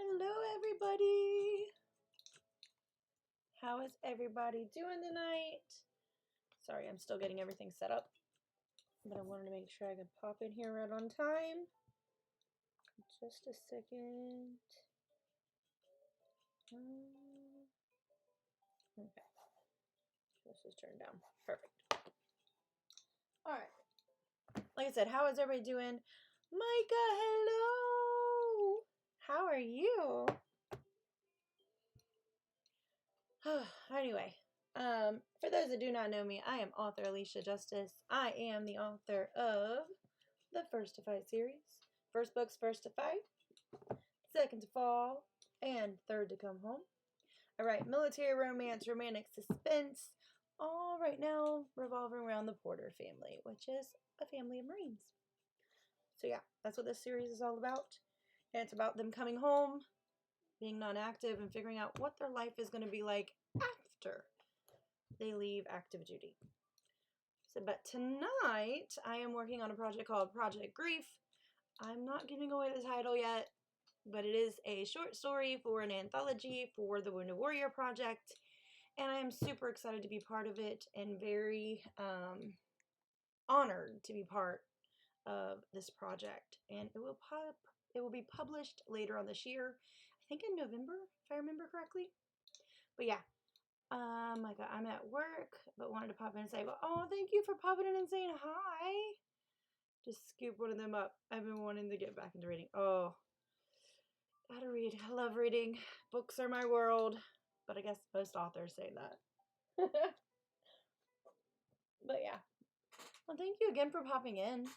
Hello, everybody. How is everybody doing tonight? Sorry, I'm still getting everything set up, but I wanted to make sure I could pop in here right on time. Just a second. Okay. This is turned down. Perfect. All right. Like I said, how is everybody doing? Micah, hello. How are you? Anyway, For those that do not know me, I am author Alicia Justice. I am the author of the First to Fight series. First book's First to Fight, Second to Fall, and Third to Come Home. I write military romance, romantic suspense, all right now revolving around the Porter family, which is a family of Marines. So yeah, that's what this series is all about. And it's about them coming home, being non-active, and figuring out what their life is going to be like after they leave active duty. So, but tonight, I am working on a project called Project Grief. I'm not giving away the title yet, but it is a short story for an anthology for the Wounded Warrior Project, and I am super excited to be part of it and very honored to be part of this project. And it will be published later on this year, I think in November, if I remember correctly. But yeah, my God, I'm at work, but wanted to pop in and say, well, oh, thank you for popping in and saying hi. Just scoop one of them up. I've been wanting to get back into reading. Oh, gotta read. I love reading. Books are my world, but I guess most authors say that. But yeah. Well, thank you again for popping in.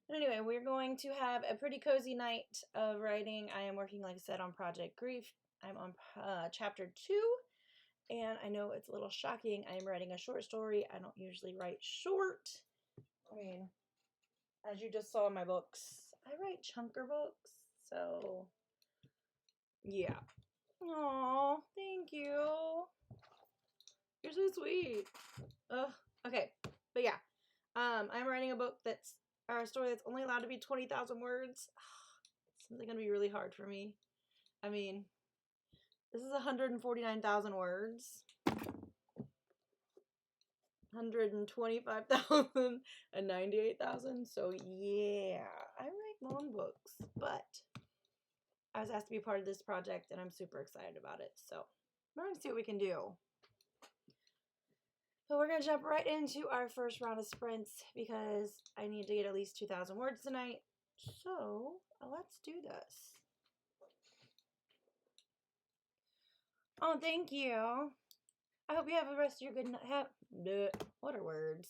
But anyway, we're going to have a pretty cozy night of writing. I am working, like I said, on Project Grief. I'm on chapter 2, and I know it's a little shocking. I am writing a short story. I don't usually write short. I mean, as you just saw in my books, I write chunker books, so yeah. Aw, thank you. You're so sweet. Ugh. Okay, but yeah, I'm writing a book a story that's only allowed to be 20,000 words. It's something gonna be really hard for me. I mean, this is 149,000 words. 125,000 and 98,000. So yeah, I write long books, but I was asked to be part of this project and I'm super excited about it. So we're going to see what we can do. So we're going to jump right into our first round of sprints because I need to get at least 2,000 words tonight. So let's do this. Oh, thank you. I hope you have the rest of your good night. What are words?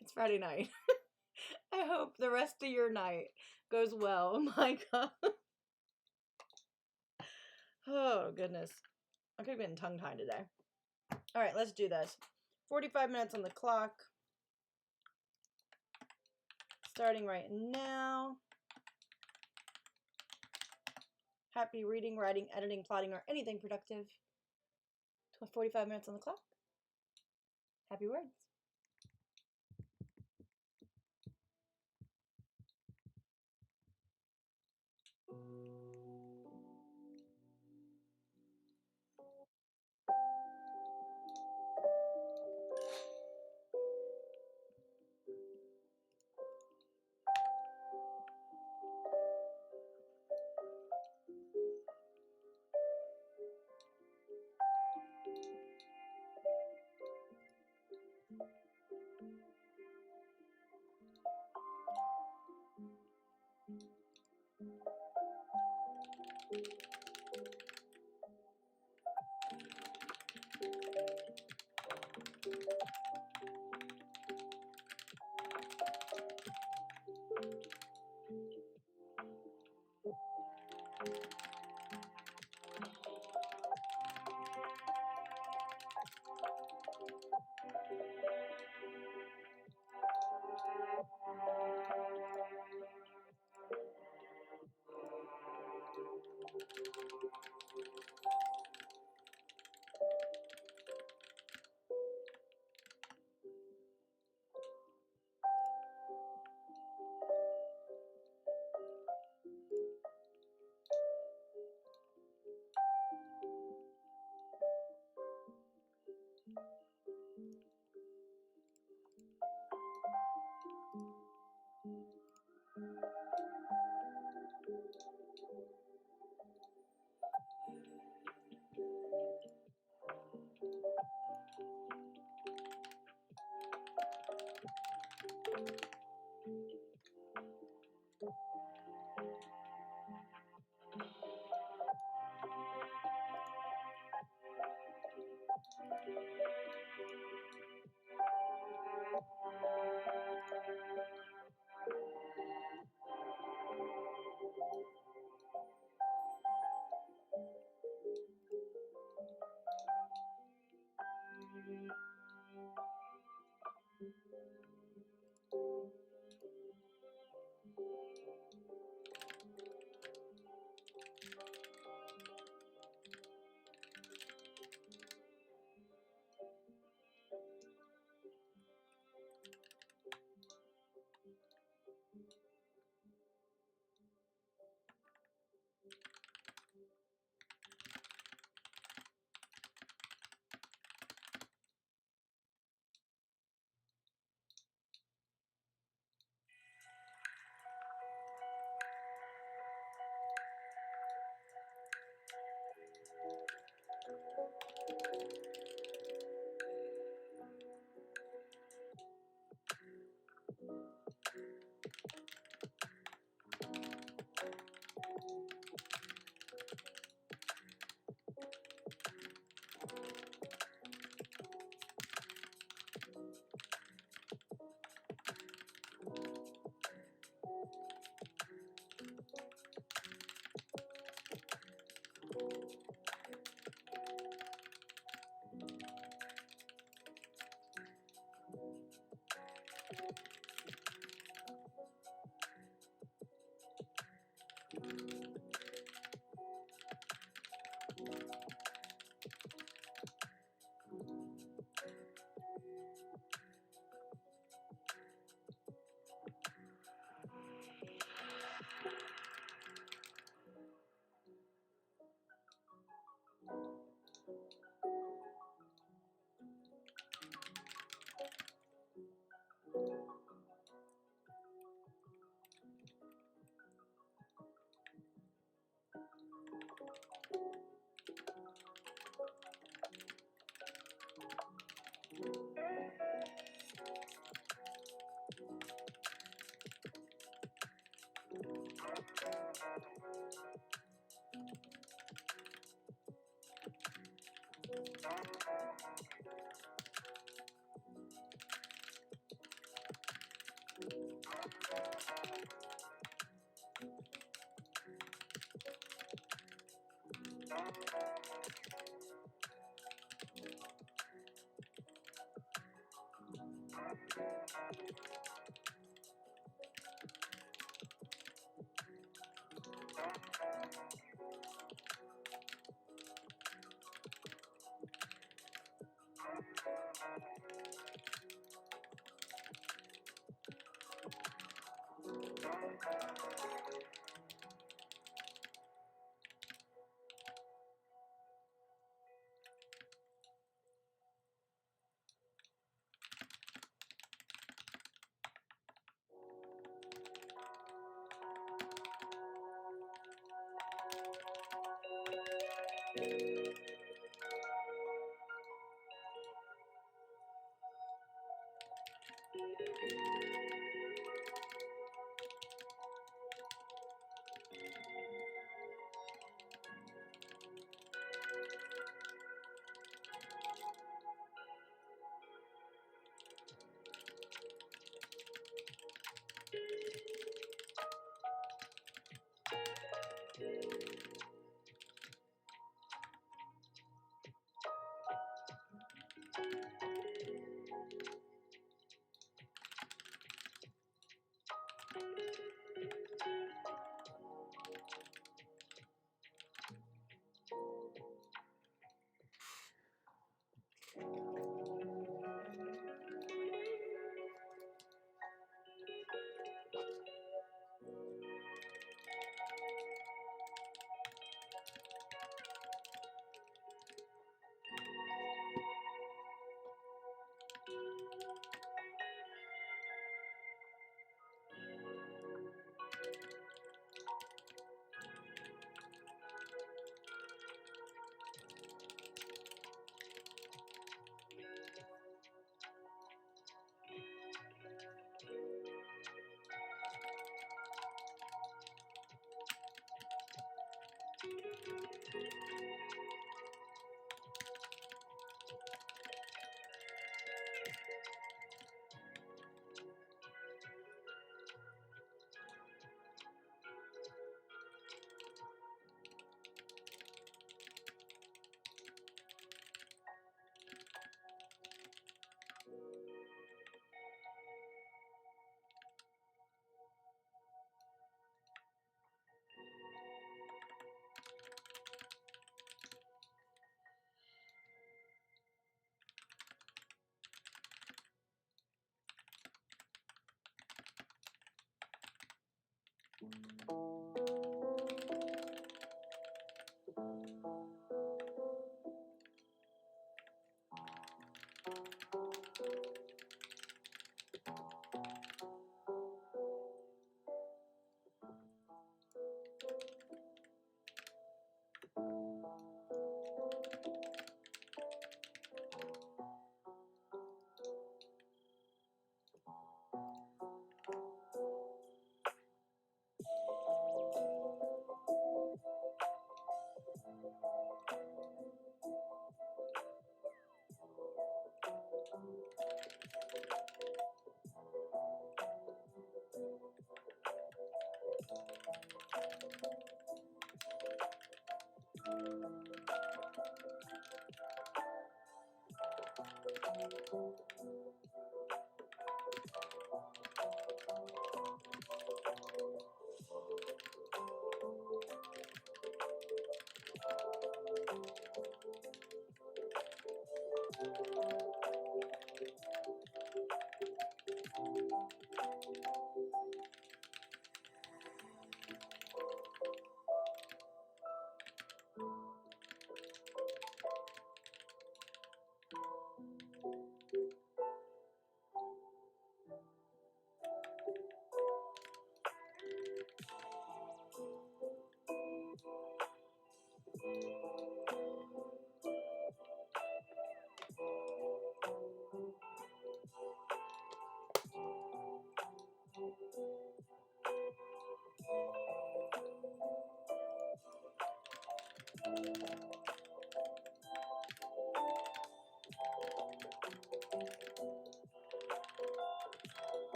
It's Friday night. I hope the rest of your night goes well. Oh my God. Oh, goodness. I could have been tongue-tied today. All right, let's do this. 45 minutes on the clock. Starting right now. Happy reading, writing, editing, plotting, or anything productive. 45 minutes on the clock. Happy words.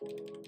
Thank you.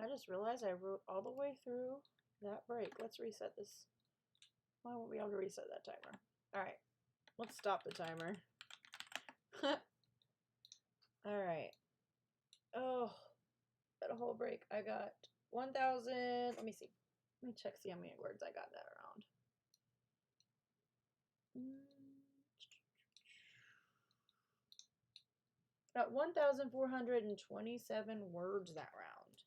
I just realized I wrote all the way through that break. Let's reset this. I won't be able to reset that timer. Alright. Let's stop the timer. Alright. Oh, got a whole break. I got 1,000. Let me see. Let me check, see how many words I got that round. Got 1,427 words that round.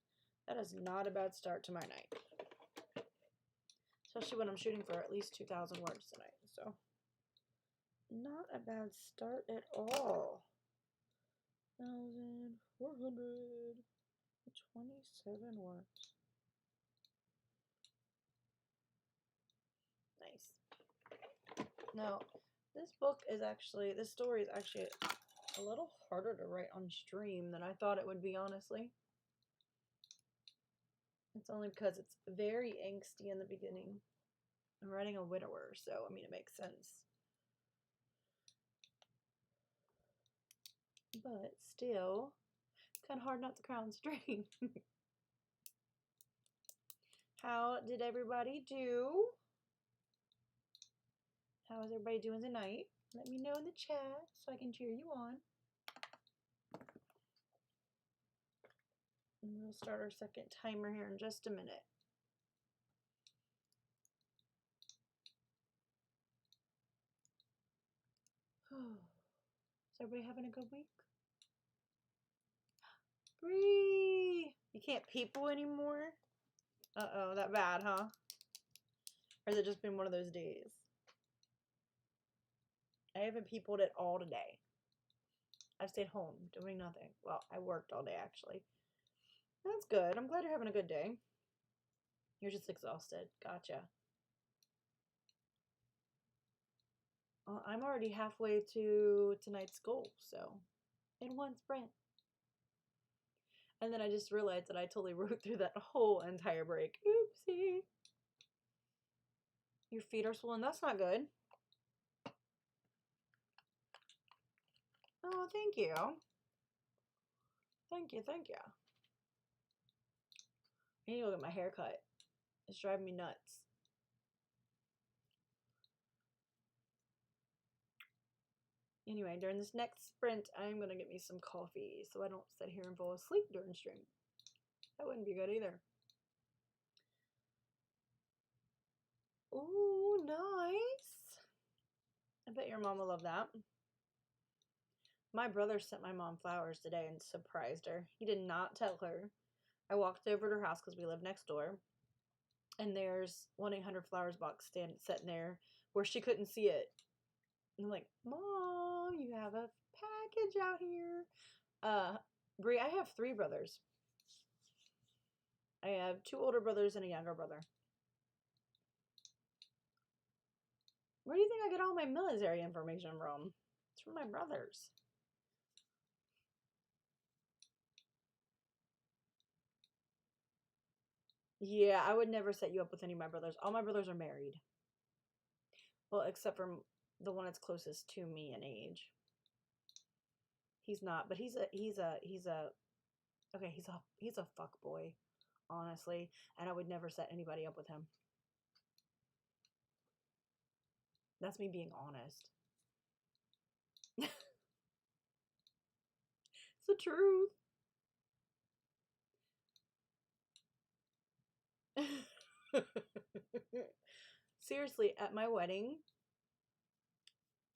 That is not a bad start to my night. Especially when I'm shooting for at least 2,000 words tonight. So, not a bad start at all. 1,427 words. Nice. Now, this story is actually a little harder to write on stream than I thought it would be, honestly. It's only because it's very angsty in the beginning. I'm writing a widower, so, I mean, it makes sense. But still, it's kind of hard not to cry on stream. How did everybody do? How is everybody doing tonight? Let me know in the chat so I can cheer you on. And we'll start our second timer here in just a minute. Is everybody having a good week? Bree! You can't people anymore? Uh-oh, that bad, huh? Or has it just been one of those days? I haven't peopled at all today. I've stayed home doing nothing. Well, I worked all day, actually. That's good. I'm glad you're having a good day. You're just exhausted. Gotcha. I'm already halfway to tonight's goal, so in one sprint. And then I just realized that I totally wrote through that whole entire break. Oopsie. Your feet are swollen. That's not good. Oh, thank you. Thank you, thank you. I need to go get my hair cut. It's driving me nuts. Anyway, during this next sprint, I'm going to get me some coffee so I don't sit here and fall asleep during stream. That wouldn't be good either. Ooh, nice. I bet your mom will love that. My brother sent my mom flowers today and surprised her. He did not tell her. I walked over to her house because we live next door. And there's 1-800-Flowers box sitting there where she couldn't see it. And I'm like, Mom, you have a package out here. Brie, I have 3 brothers. I have 2 older brothers and a younger brother. Where do you think I get all my military information from? It's from my brothers. Yeah, I would never set you up with any of my brothers. All my brothers are married. Well, except for the one that's closest to me in age. He's not, but he's a fuck boy, honestly, and I would never set anybody up with him. That's me being honest. It's the truth. Seriously, at my wedding,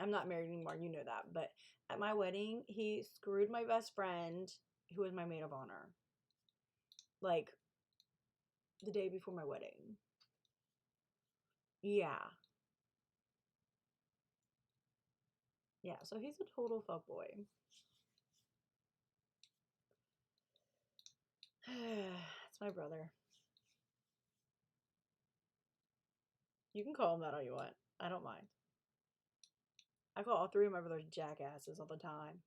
I'm not married anymore, you know that, but at my wedding, he screwed my best friend, who was my maid of honor, like, the day before my wedding. Yeah. Yeah, so he's a total fuckboy. It's my brother. You can call him that all you want. I don't mind. I call all 3 of my brothers jackasses all the time.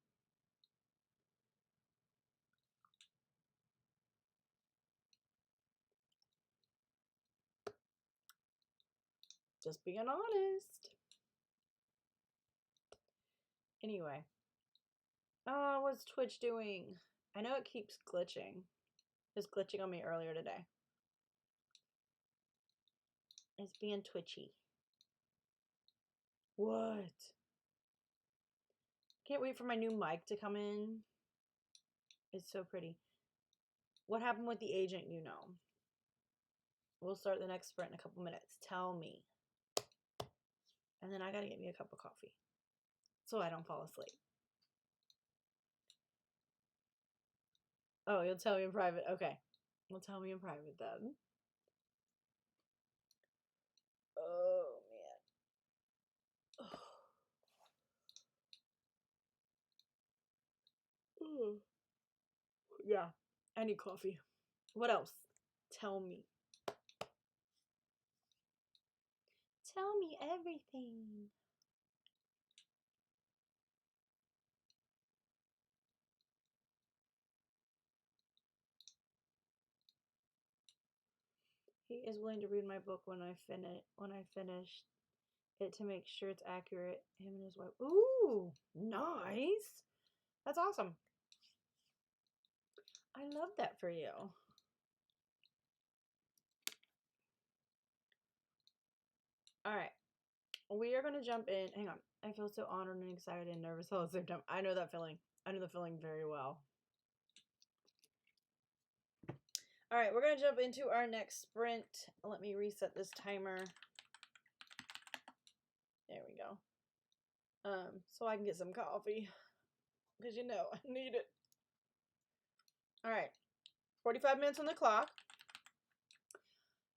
Just being honest. Anyway. Oh, what's Twitch doing? I know it keeps glitching. It was glitching on me earlier today. It's being twitchy. What? Can't wait for my new mic to come in. It's so pretty. What happened with the agent, you know? We'll start the next sprint in a couple minutes. Tell me. And then I gotta get me a cup of coffee so I don't fall asleep. Oh, you'll tell me in private. Okay. Well, tell me in private then. Oh, man. Oh. Yeah, I need coffee. What else? Tell me. Tell me everything. He is willing to read my book when I finish it to make sure it's accurate. Him and his wife. Ooh, nice. That's awesome. I love that for you. All right. We are going to jump in. Hang on. I feel so honored and excited and nervous all at the same time. I know that feeling. I know the feeling very well. All right. We're going to jump into our next sprint. Let me reset this timer. There we go. So I can get some coffee. Because you know, I need it. All right. 45 minutes on the clock.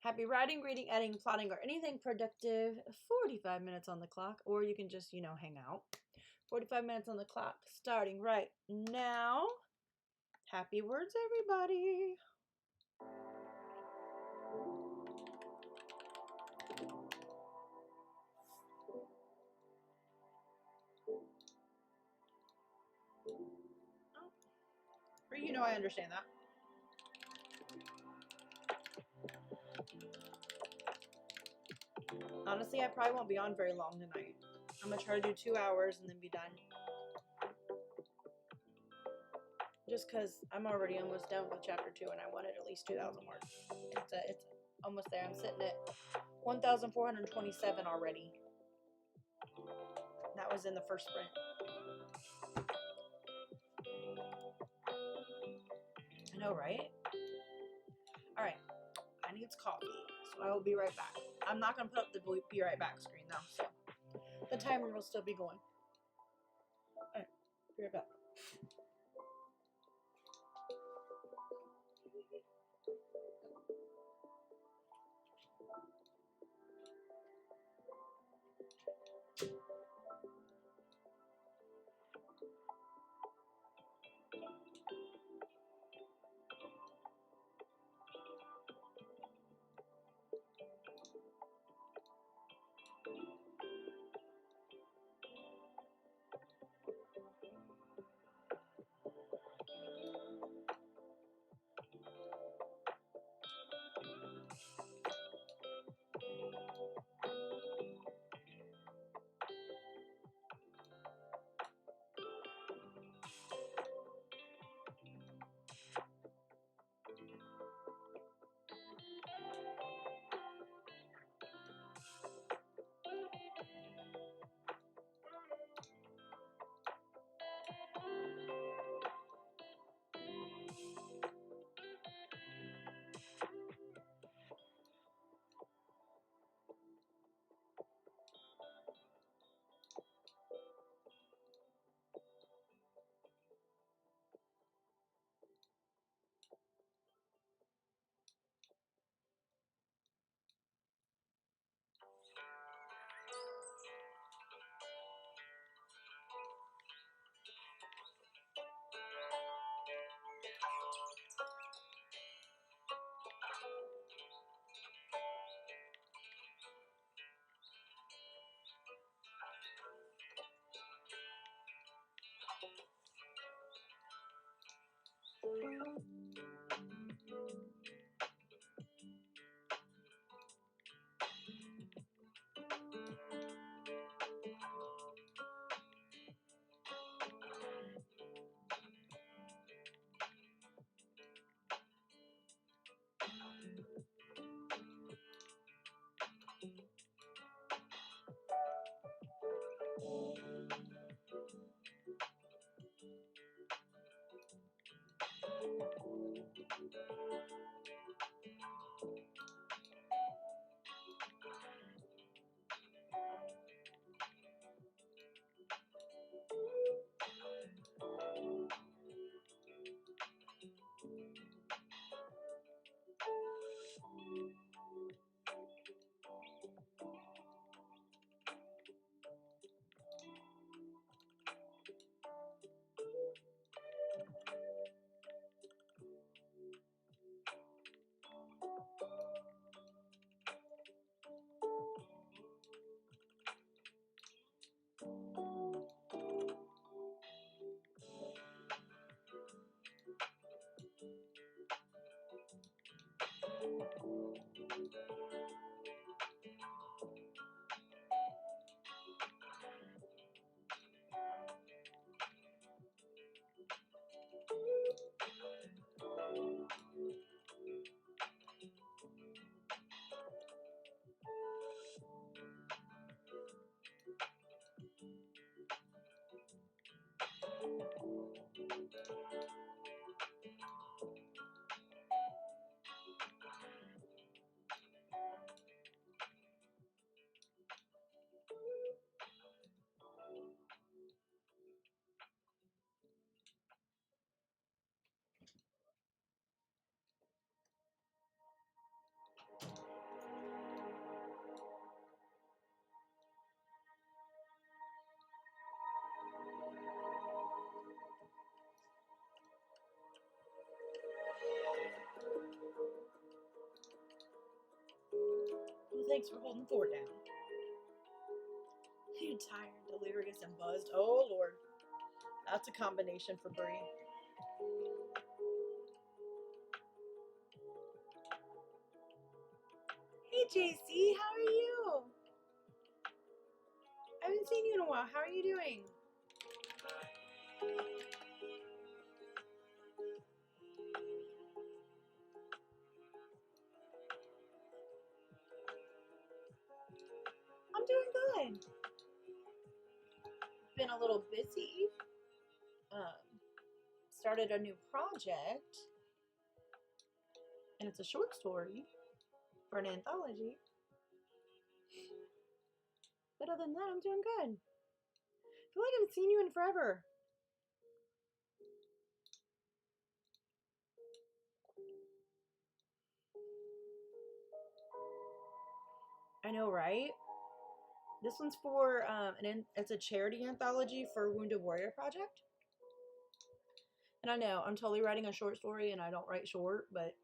Happy writing, reading, editing, plotting, or anything productive. 45 minutes on the clock. Or you can just, you know, hang out. 45 minutes on the clock. Starting right now. Happy words, everybody. Or you know I understand that. Honestly, I probably won't be on very long tonight. I'm going to try to do 2 hours and then be done. Just because I'm already almost done with chapter 2 and I wanted at least 2,000 words. It's almost there. I'm sitting at 1,427 already. That was in the first sprint. I know, right? All right. I need coffee, so I will be right back. I'm not going to put up the be right back screen though, so the timer will still be going. All right. Be right back. Thanks for holding the fort down. You're tired, delirious, and buzzed. Oh, Lord. That's a combination for Bree. Hey, JC, how are you? I haven't seen you in a while. How are you doing? I'm doing good. Been a little busy. Started a new project, and it's a short story for an anthology. But other than that, I'm doing good. I feel like I haven't seen you in forever. I know, right? This one's for it's a charity anthology for Wounded Warrior Project. And I know I'm totally writing a short story, and I don't write short, but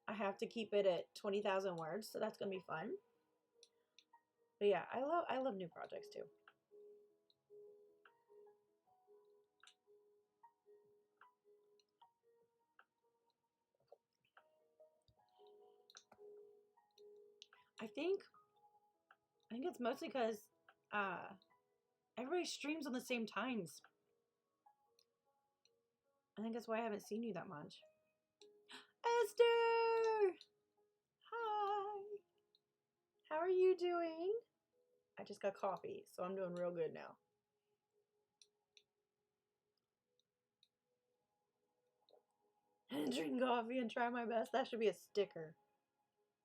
I have to keep it at 20,000 words, so that's gonna be fun. But yeah, I love new projects too. I think it's mostly because everybody streams on the same times. I think that's why I haven't seen you that much. Esther! Hi! How are you doing? I just got coffee, so I'm doing real good now. Drink coffee and try my best. That should be a sticker.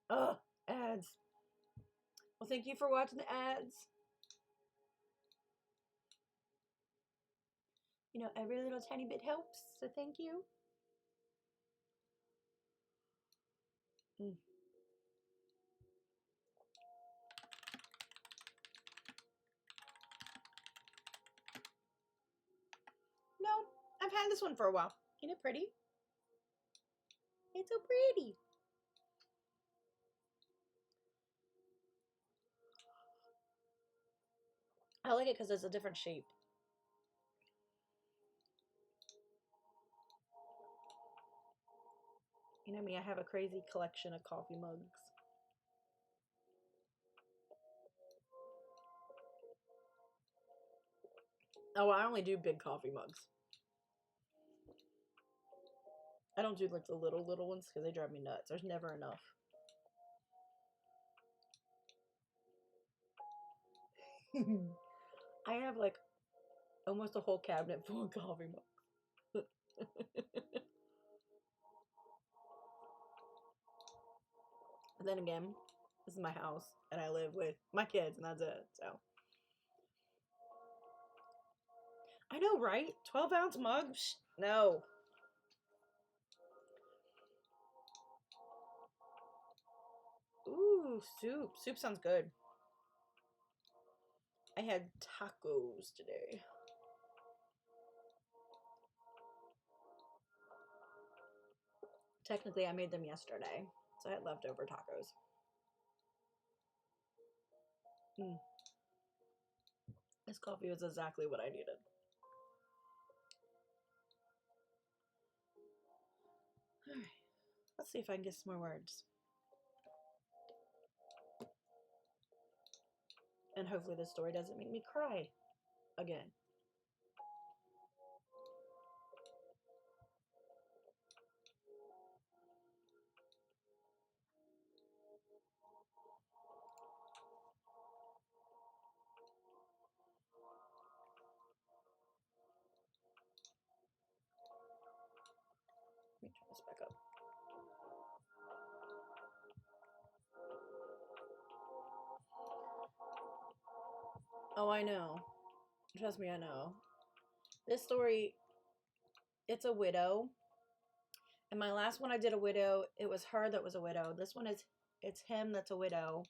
Ugh, ads. Well, thank you for watching the ads. You know, every little tiny bit helps, so thank you. No, I've had this one for a while. Isn't it pretty? It's so pretty. I like it because it's a different shape. You know me, I have a crazy collection of coffee mugs. Oh, I only do big coffee mugs. I don't do like the little ones because they drive me nuts. There's never enough. I have like almost a whole cabinet full of coffee mugs. But then again, this is my house and I live with my kids and that's it. So I know, right? 12-ounce mugs? No. Ooh, soup. Soup sounds good. I had tacos today. Technically, I made them yesterday, so I had leftover tacos. This coffee was exactly what I needed. Alright, let's see if I can get some more words. And hopefully this story doesn't make me cry again. Let me turn this back up. Oh, I know. Trust me, I know. This story, it's a widow. And my last one I did a widow, it was her that was a widow. This one it's him that's a widow.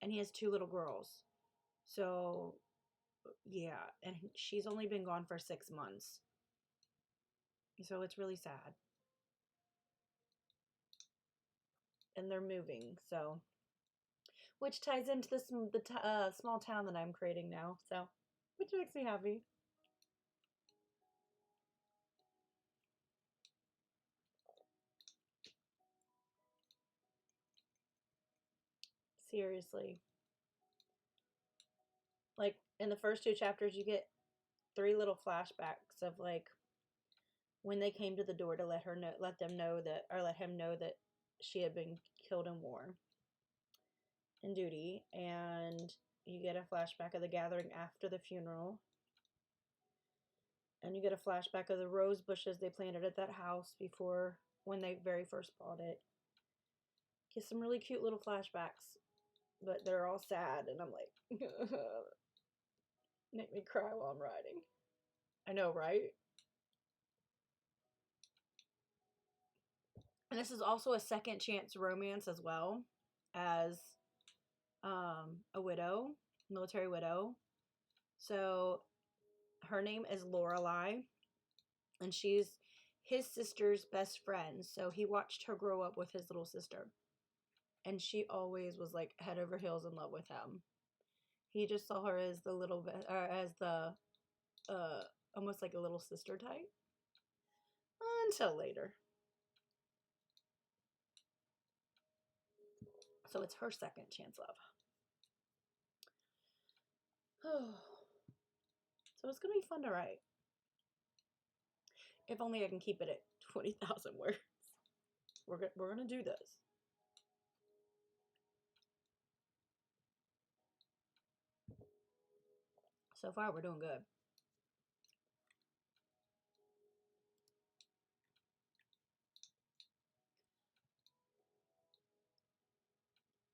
And he has 2 little girls. So, yeah. And she's only been gone for 6 months. So it's really sad. And they're moving, so which ties into the small town that I'm creating now, so, which makes me happy. Seriously. Like, in the first 2 chapters, you get 3 little flashbacks of, like, when they came to the door to let him know that she had been killed in war, in duty, and you get a flashback of the gathering after the funeral, and you get a flashback of the rose bushes they planted at that house before, when they very first bought it. Get some really cute little flashbacks, but they're all sad, and I'm like, make me cry while I'm writing. I know, right? And this is also a second chance romance as well, as a widow, military widow. So her name is Lorelei, and she's his sister's best friend. So he watched her grow up with his little sister, and she always was like head over heels in love with him. He just saw her as the little bit, or as the almost like a little sister type, until later. So it's her second chance love. So it's gonna be fun to write. If only I can keep it at 20,000 words. We're gonna do this. So far, we're doing good.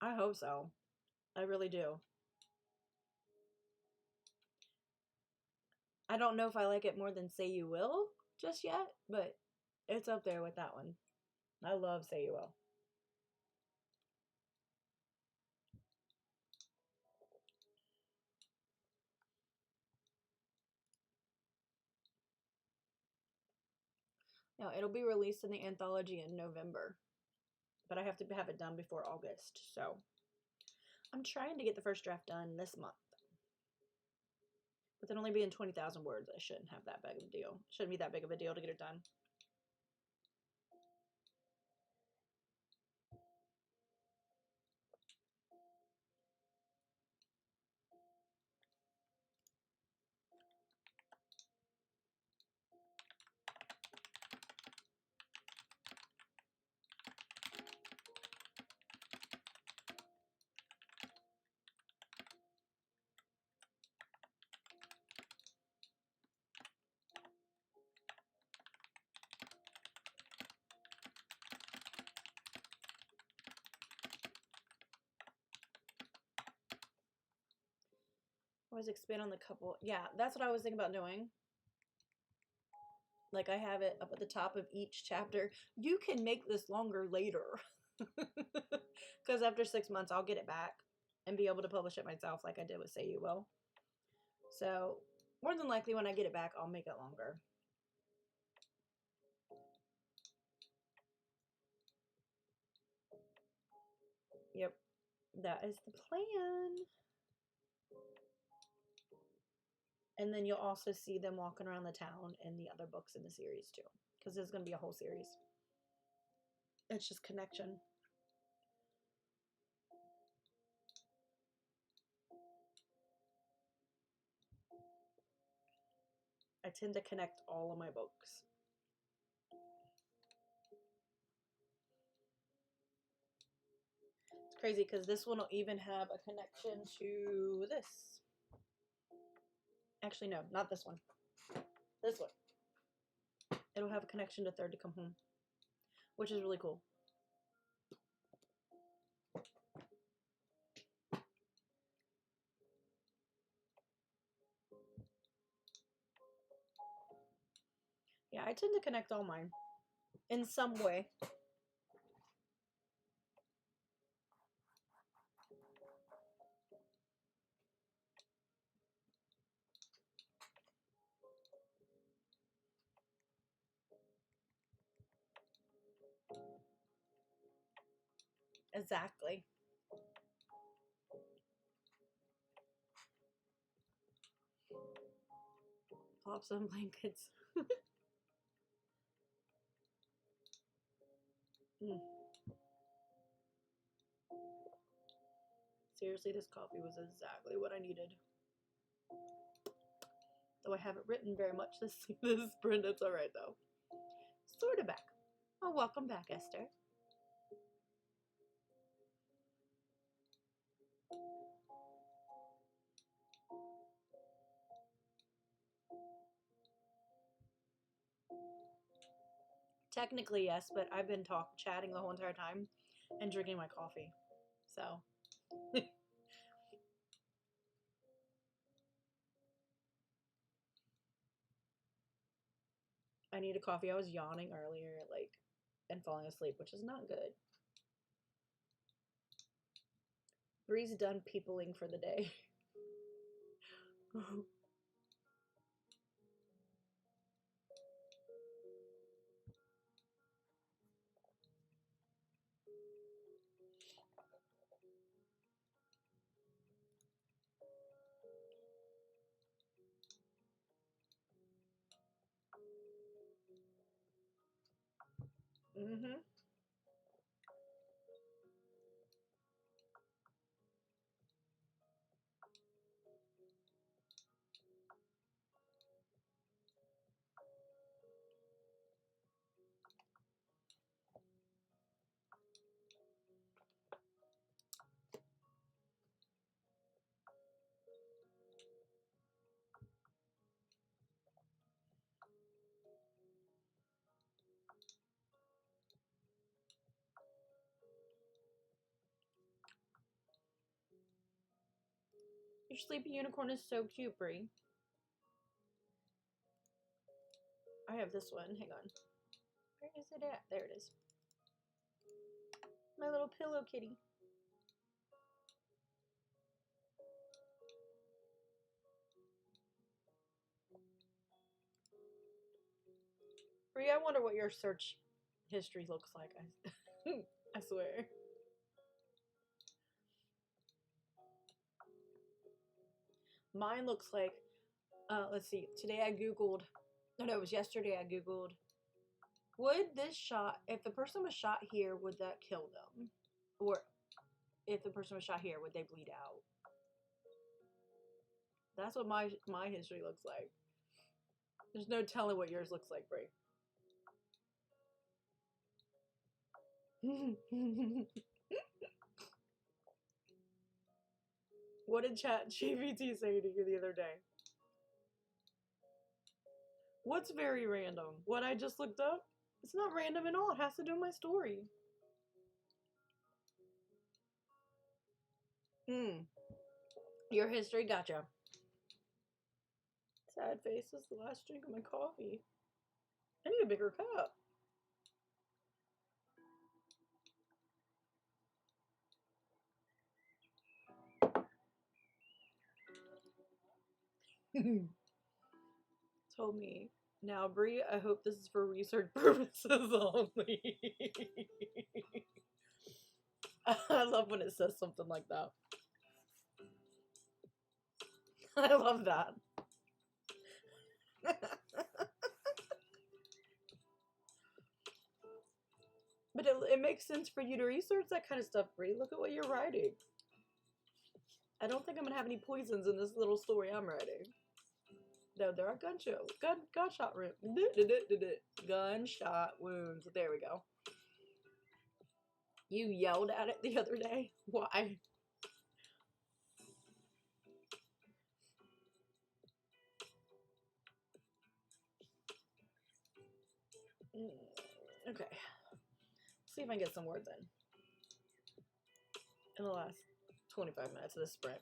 I hope so. I really do. I don't know if I like it more than Say You Will just yet, but it's up there with that one. I love Say You Will. Now, it'll be released in the anthology in November, but I have to have it done before August, so I'm trying to get the first draft done this month. With it only being 20,000 words, I shouldn't have that big of a deal. Shouldn't be that big of a deal to get it done. Always expand on the couple. Yeah, that's what I was thinking about doing. Like, I have it up at the top of each chapter. You can make this longer later. Because after 6 months, I'll get it back and be able to publish it myself like I did with Say You Will. So, more than likely when I get it back, I'll make it longer. Yep, that is the plan. And then you'll also see them walking around the town in the other books in the series too. Because there's going to be a whole series. It's just connection. I tend to connect all of my books. It's crazy because this one will even have a connection to this. Actually, no, not this one. This one. It'll have a connection to Third to Come Home, which is really cool. Yeah, I tend to connect all mine in some way. Exactly. Flip-flops and blankets. Seriously, this coffee was exactly what I needed. Though I haven't written very much this sprint, it's alright though. Sort of back. Oh, welcome back, Esther. Technically, yes, but I've been chatting the whole entire time and drinking my coffee. So. I need a coffee. I was yawning earlier, and falling asleep, which is not good. Bree's done peopling for the day. Mm-hmm. Your sleepy unicorn is so cute, Bree. I have this one. Hang on. Where is it at? There it is. My little pillow kitty. Bree, I wonder what your search history looks like. I swear. Mine looks like, let's see, today I googled, no, it was yesterday I googled, would this shot, if the person was shot here, would that kill them? Or if the person was shot here, would they bleed out? That's what my history looks like. There's no telling what yours looks like, Bray. What did ChatGPT say to you the other day? What's very random? What I just looked up? It's not random at all. It has to do with my story. Your history, gotcha. Sad face is the last drink of my coffee. I need a bigger cup. Told me. Now, Brie, I hope this is for research purposes only. I love when it says something like that. I love that. But it makes sense for you to research that kind of stuff, Brie. Look at what you're writing. I don't think I'm gonna have any poisons in this little story I'm writing. No, there are gunshot wounds. There we go. You yelled at it the other day. Why? Okay. See if I can get some words in the last 25 minutes of this sprint.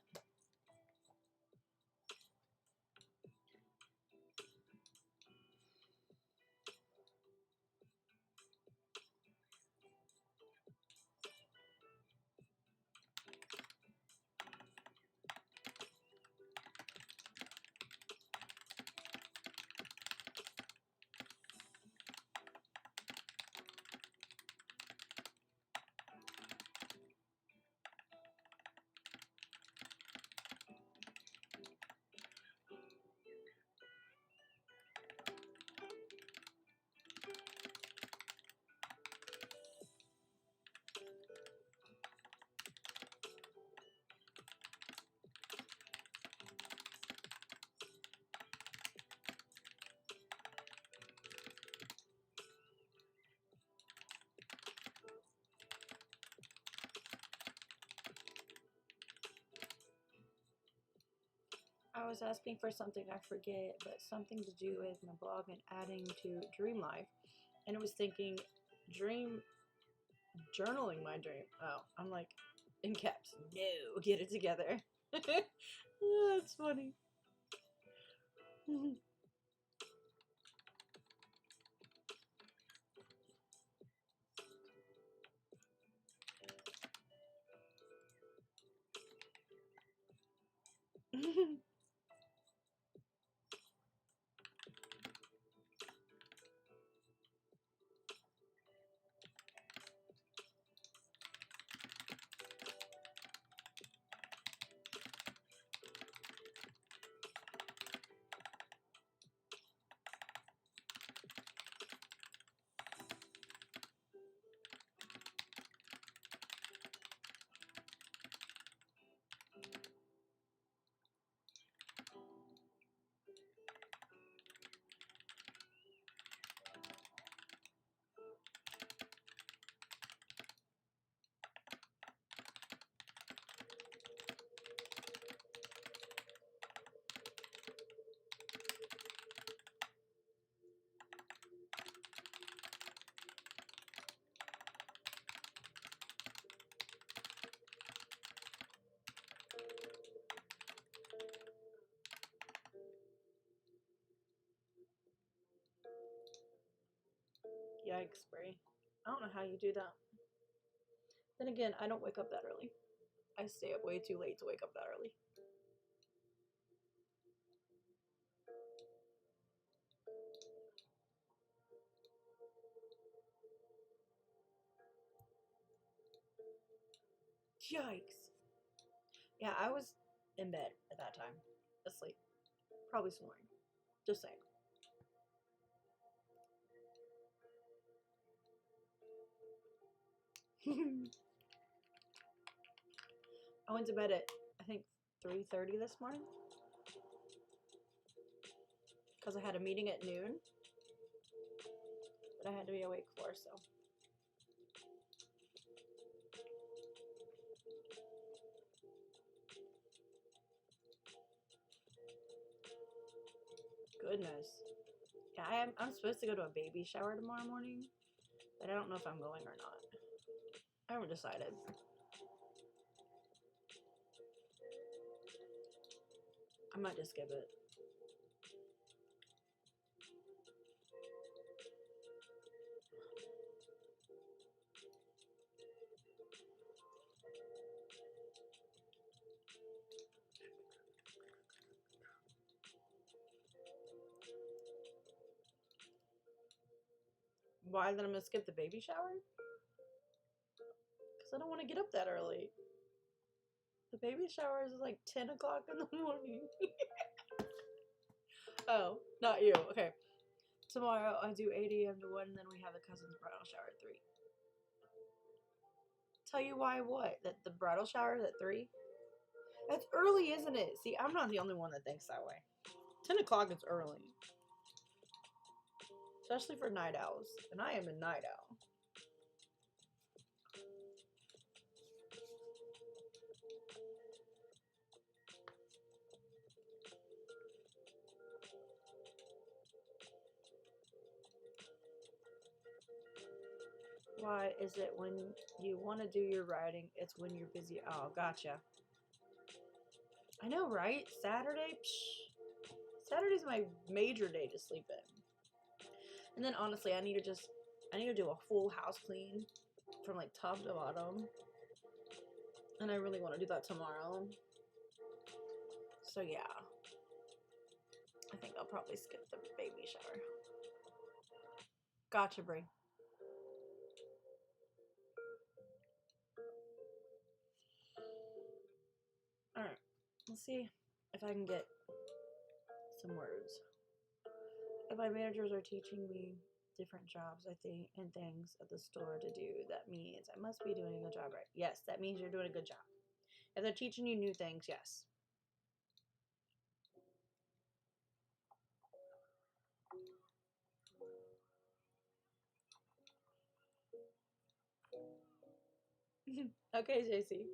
was asking for something, I forget, but something to do with my blog and adding to Dream Life. And it was thinking dream journaling my dream. Oh, I'm like, in caps. No, get it together. That's funny. Yikes, Brie. I don't know how you do that. Then again, I don't wake up that early. I stay up way too late to wake up that early. Yikes. Yeah, I was in bed at that time, asleep. Probably snoring. Just saying. I went to bed at, I think, 3:30 this morning. Because I had a meeting at noon. That I had to be awake for, so. Goodness. Yeah, I'm supposed to go to a baby shower tomorrow morning. But I don't know if I'm going or not. I haven't decided. I might just skip it. Why then I'm gonna skip the baby shower? Because I don't want to get up that early. The baby shower is like 10 o'clock in the morning. Oh, not you. Okay. Tomorrow I do 8 a.m. to 1, and then we have a cousin's bridal shower at 3. Tell you why what? That the bridal shower is at 3? That's early, isn't it? See, I'm not the only one that thinks that way. 10 o'clock is early. Especially for night owls. And I am a night owl. Why is it when you want to do your writing, it's when you're busy? Oh, gotcha. I know, right? Saturday? Psh. Saturday's my major day to sleep in. And then honestly, I need to do a full house clean from like top to bottom. And I really want to do that tomorrow. So yeah. I think I'll probably skip the baby shower. Gotcha, Brie. Alright. Let's see if I can get some words. If my managers are teaching me different jobs, I think, and things at the store to do, that means I must be doing a good job, right? Yes, that means you're doing a good job. If they're teaching you new things, yes. Okay, JC.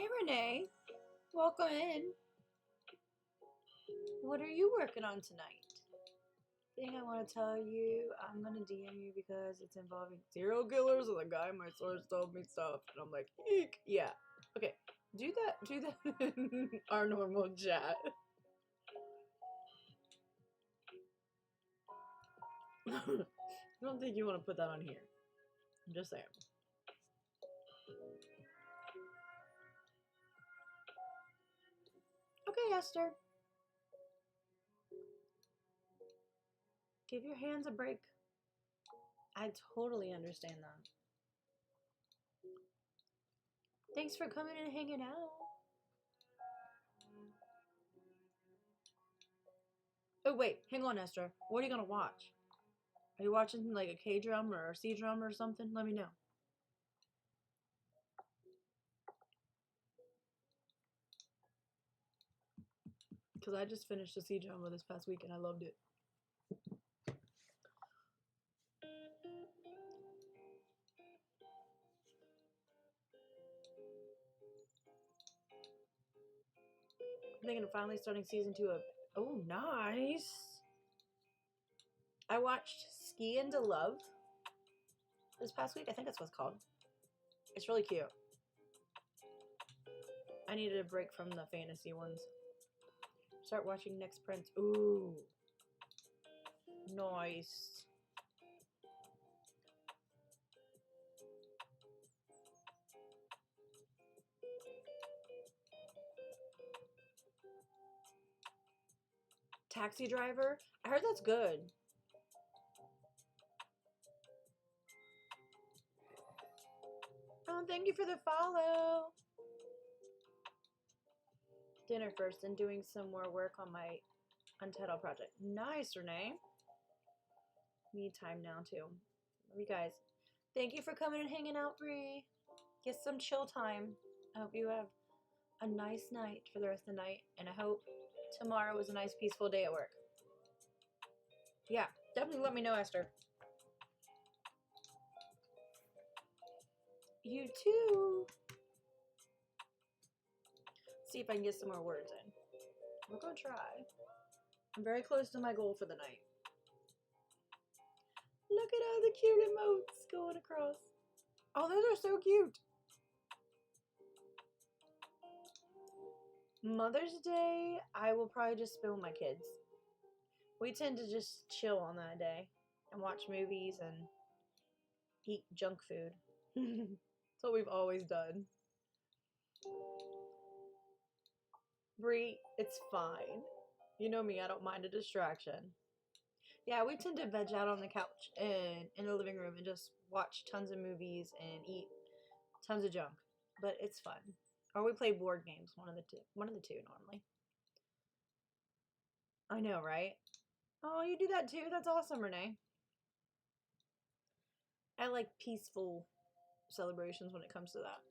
Hey Renee, welcome in. What are you working on tonight? Thing I want to tell you, I'm gonna DM you because it's involving serial killers and the guy my source told me stuff, and I'm like, eek. Yeah. Okay, do that in our normal chat. I don't think you want to put that on here. I'm just saying. Okay, Esther. Give your hands a break. I totally understand that. Thanks for coming and hanging out. Oh, wait. Hang on, Esther. What are you going to watch? Are you watching like a K-drama or a C-drama or something? Let me know. Because I just finished a C-drama this past week and I loved it. I'm thinking of finally starting season 2 of... Oh, nice! I watched Ski into Love this past week. I think that's what it's called. It's really cute. I needed a break from the fantasy ones. Start watching Next Prince. Ooh. Nice. Taxi Driver? I heard that's good. Oh, thank you for the follow. Dinner first and doing some more work on my Untitled project. Nice, Renee. Me time now, too. Love you guys. Thank you for coming and hanging out, Bree. Get some chill time. I hope you have a nice night for the rest of the night, and I hope tomorrow is a nice, peaceful day at work. Yeah, definitely let me know, Esther. You too. See if I can get some more words in. We're gonna try. I'm very close to my goal for the night. Look at all the cute emotes going across. Oh, those are so cute. Mother's Day, I will probably just spend with my kids. We tend to just chill on that day and watch movies and eat junk food. That's what we've always done. Bree, it's fine. You know me, I don't mind a distraction. Yeah, we tend to veg out on the couch and in the living room and just watch tons of movies and eat tons of junk. But it's fun. Or we play board games, one of the two normally. I know, right? Oh, you do that too? That's awesome, Renee. I like peaceful celebrations when it comes to that.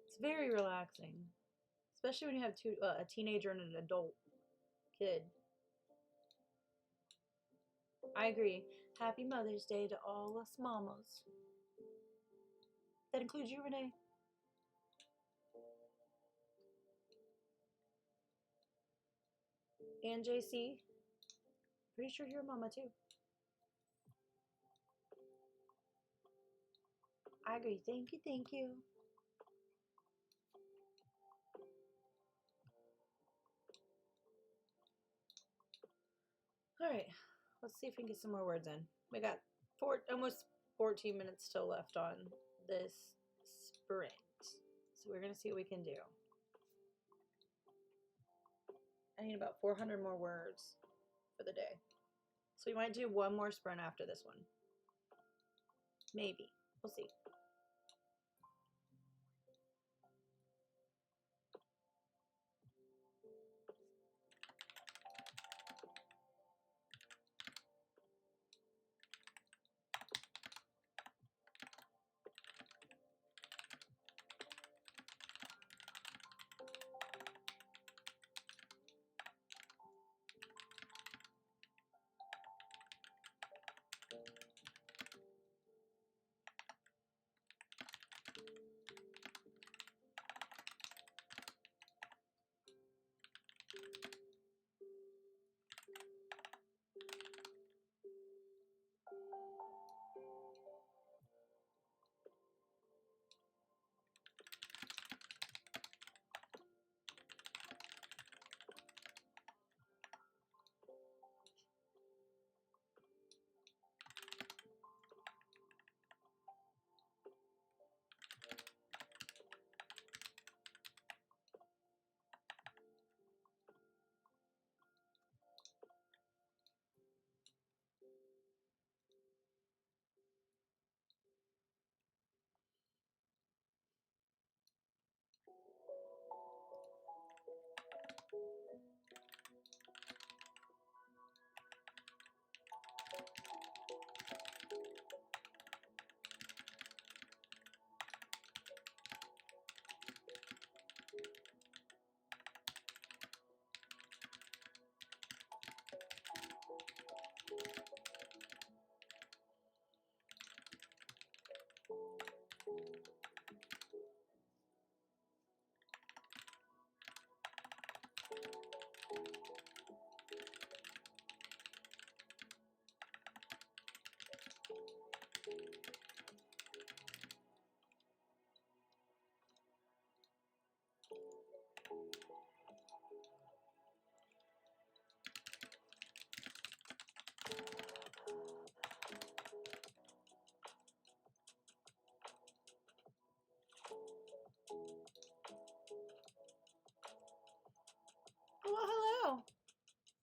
It's very relaxing. Especially when you have a teenager and an adult kid. I agree. Happy Mother's Day to all us mamas. That includes you, Renee. And JC. Pretty sure you're a mama too. I agree. Thank you, thank you. Alright, let's see if we can get some more words in. We got almost 14 minutes still left on this sprint. So we're going to see what we can do. I need about 400 more words for the day. So we might do one more sprint after this one. Maybe. We'll see.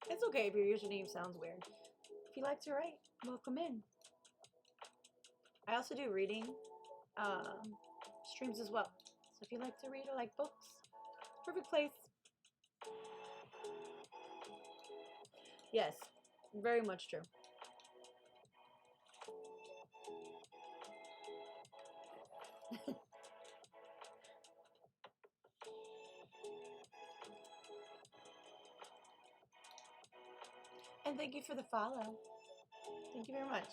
It's okay if your username sounds weird. If you like to write, welcome in. I also do reading streams as well. So if you like to read or like books, perfect place. Yes, very much true. And thank you for the follow. Thank you very much.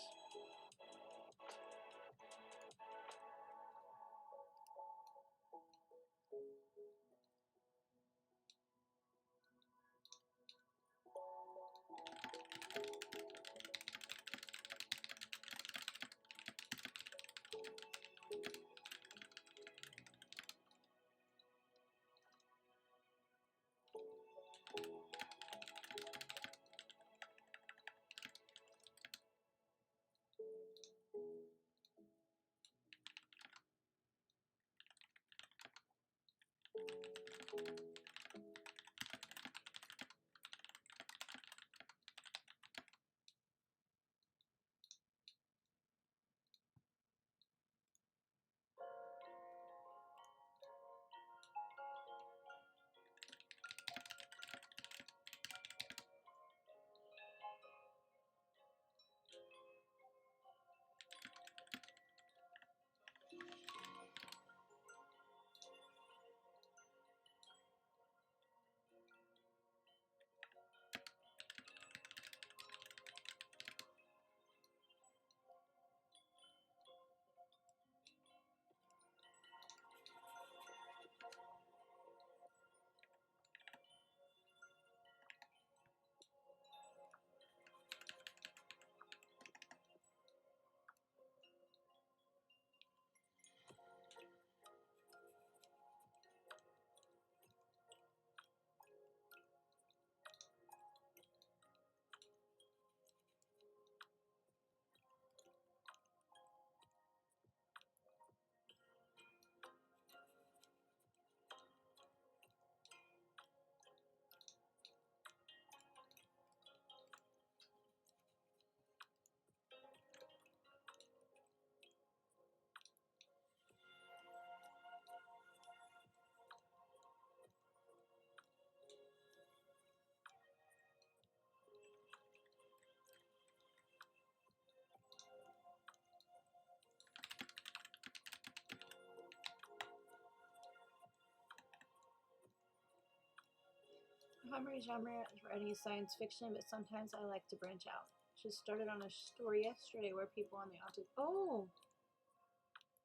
Primary genre is writing science fiction, but sometimes I like to branch out. Just started on a story yesterday where people on the autism. Oh!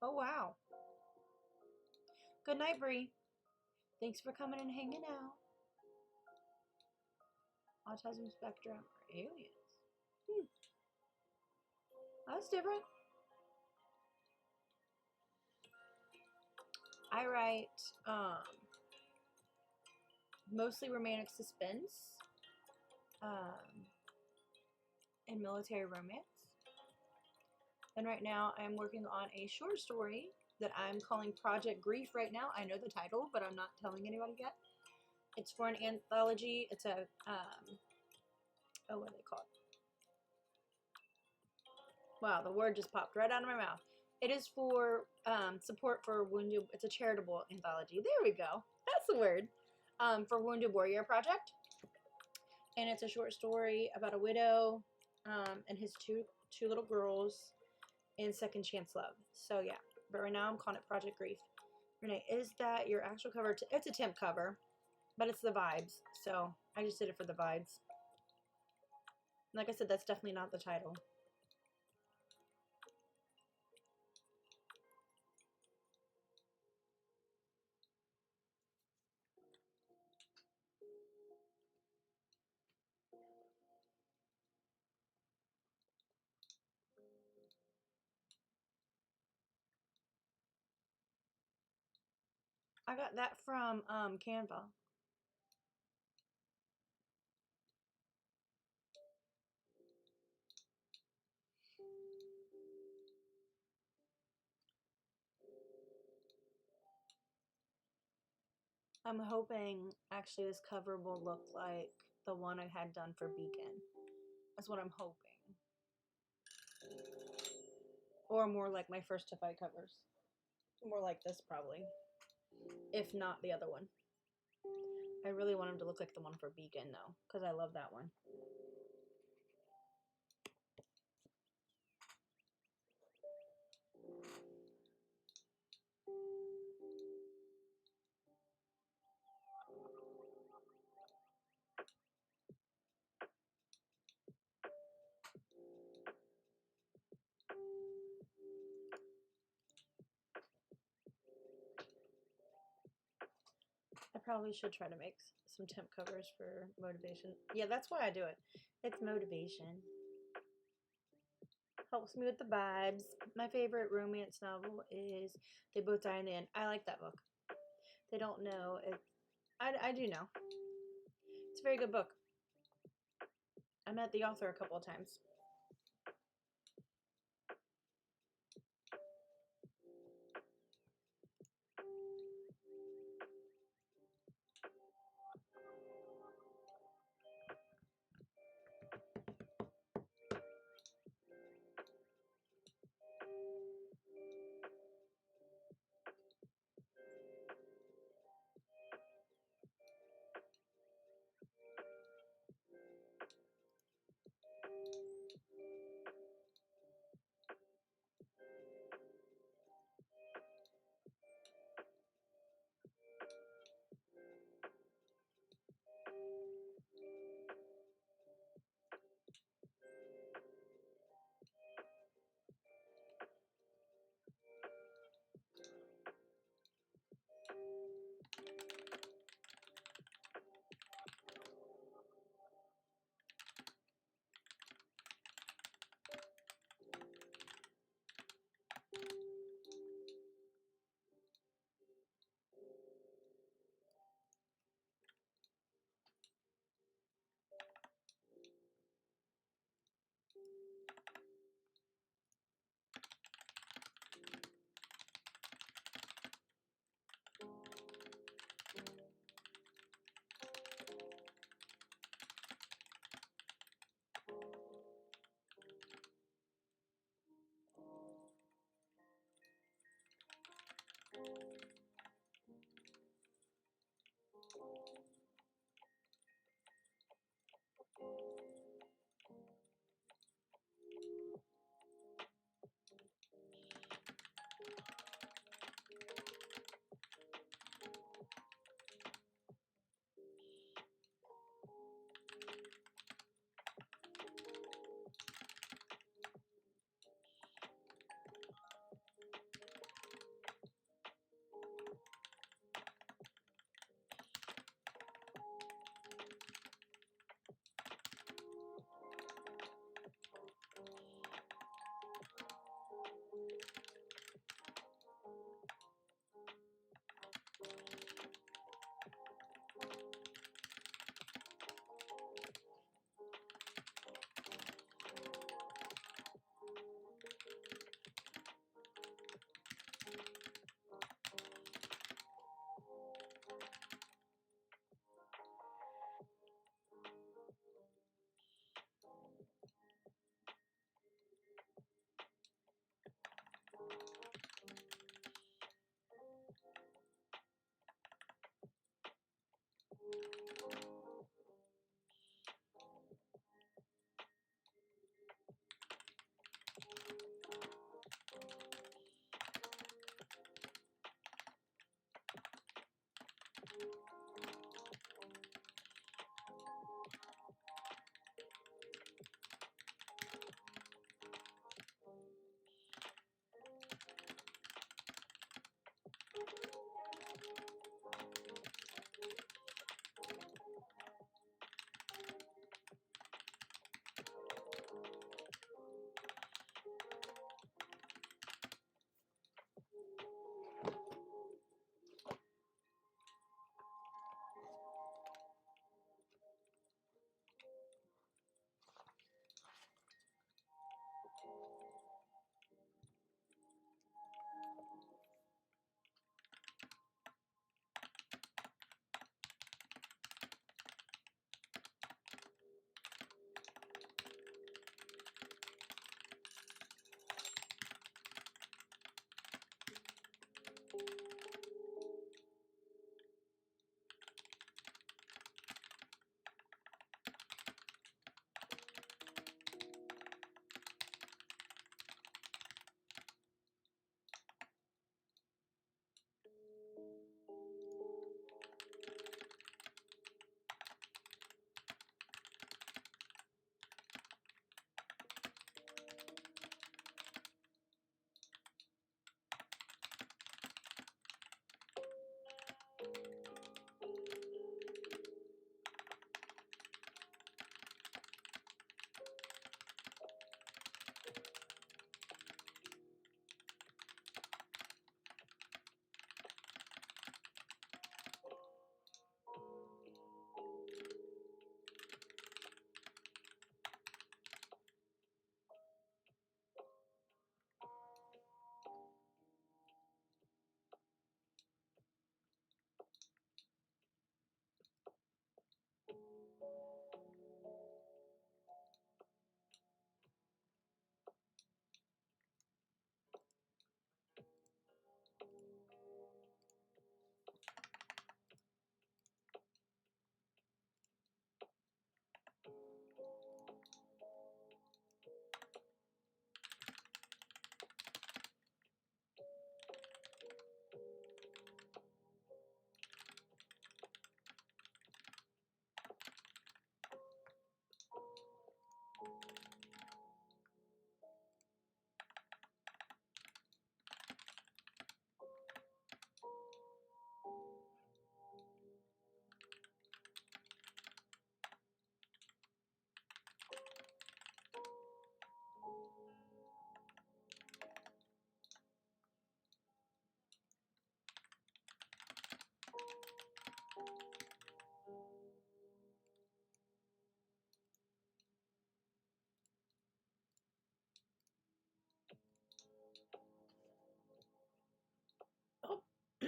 Oh, wow. Good night, Bree. Thanks for coming and hanging out. Autism spectrum or aliens? That's different. I write mostly romantic suspense and military romance. And right now I'm working on a short story that I'm calling Project Grief right now. I know the title, but I'm not telling anybody yet. It's for an anthology. It's a, oh, what are they called? Wow, the word just popped right out of my mouth. It is for support for wounded, it's a charitable anthology. There we go. That's the word. For Wounded Warrior Project. And it's a short story about a widow and his two little girls in second chance love. So yeah, but right now I'm calling it Project Grief. Renee, is that your actual cover? It's a temp cover, but it's the vibes. So I just did it for the vibes. Like I said, that's definitely not the title. I got that from Canva. I'm hoping actually this cover will look like the one I had done for Beacon. That's what I'm hoping. Or more like my First to Fight covers. More like this, probably. If not the other one. I really want him to look like the one for Beacon, though, because I love that one. I probably should try to make some temp covers for motivation. Yeah, that's why I do it. It's motivation. Helps me with the vibes. My favorite romance novel is They Both Die in the End. I like that book. They don't know. I do know. It's a very good book. I met the author a couple of times.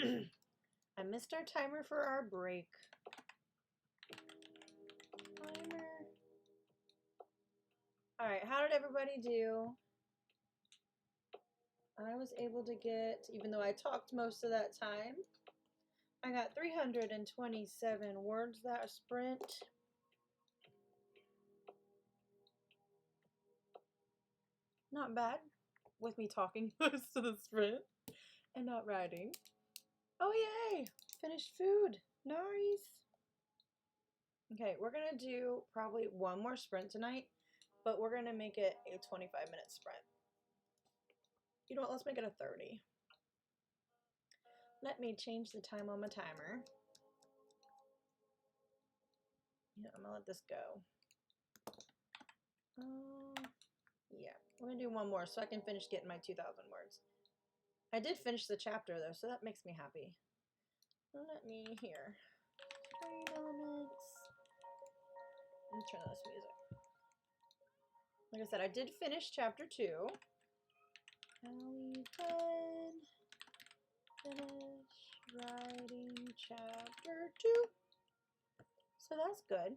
I missed our timer for our break. Timer. Alright, how did everybody do? I was able to get, even though I talked most of that time, I got 327 words that sprint. Not bad, with me talking most of the sprint and not writing. Oh yay! Finished food. Nice. Okay, we're gonna do probably one more sprint tonight, but we're gonna make it a 25-minute sprint. You know what, let's make it a 30. Let me change the time on my timer. Yeah, I'm gonna let this go. Yeah, we're gonna do one more so I can finish getting my 2,000 words. I did finish the chapter though, so that makes me happy. Let me hear. Stream elements. Let me turn on this music. Like I said, I did finish chapter 2. Allie done. Finish writing chapter 2. So that's good.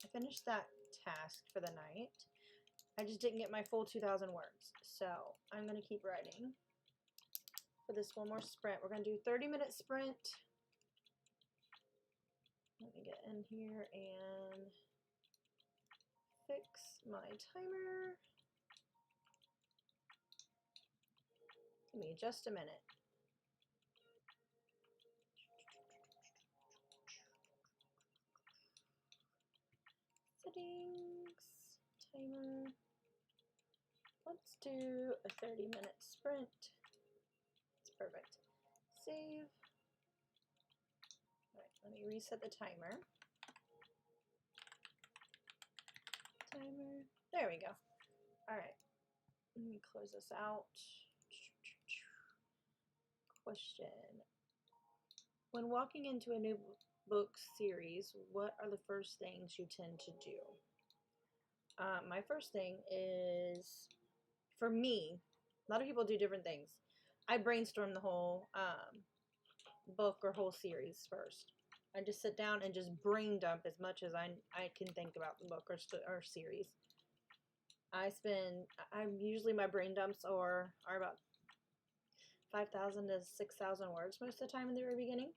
I finished that task for the night. I just didn't get my full 2,000 words. So I'm going to keep writing. For this one more sprint, we're going to do 30-minute sprint. Let me get in here and fix my timer. Give me just a minute. Settings, timer. Let's do a 30-minute sprint. It's perfect. Save. All right, let me reset the timer. Timer. There we go. All right. Let me close this out. Question. When walking into a new book series, what are the first things you tend to do? My first thing is, for me, a lot of people do different things. I brainstorm the whole book or whole series first. I just sit down and just brain dump as much as I can think about the book or series. Usually my brain dumps are about 5,000 to 6,000 words most of the time in the very beginning.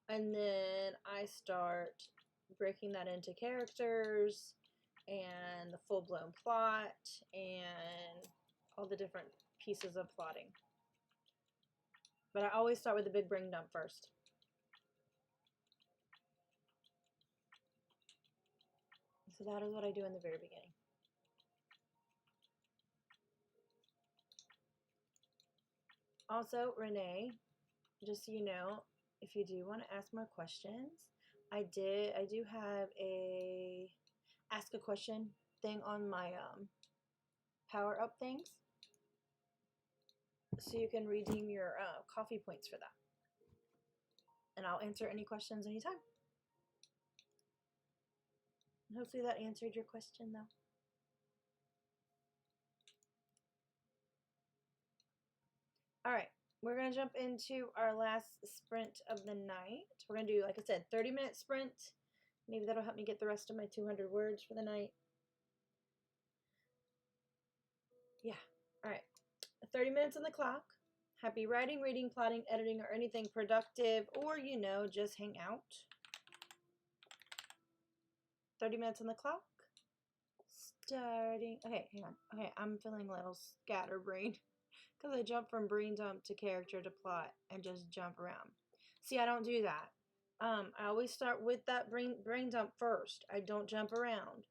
And then I start breaking that into characters and the full-blown plot and all the different pieces of plotting. But I always start with the big brain dump first. So that is what I do in the very beginning. Also, Renee, just so you know, if you do want to ask more questions, I do have a ask a question thing on my power up things, so you can redeem your coffee points for that, and I'll answer any questions anytime. Hopefully that answered your question though. Alright, we're going to jump into our last sprint of the night. We're going to do, like I said, 30-minute sprint. Maybe that'll help me get the rest of my 200 words for the night. Yeah, alright. 30 minutes on the clock. Happy writing, reading, plotting, editing, or anything productive, or, you know, just hang out. 30 minutes on the clock. Starting. Okay, hang on. Okay, I'm feeling a little scatterbrained. Because I jump from brain dump to character to plot and just jump around. See, I don't do that. I always start with that brain dump first. I don't jump around.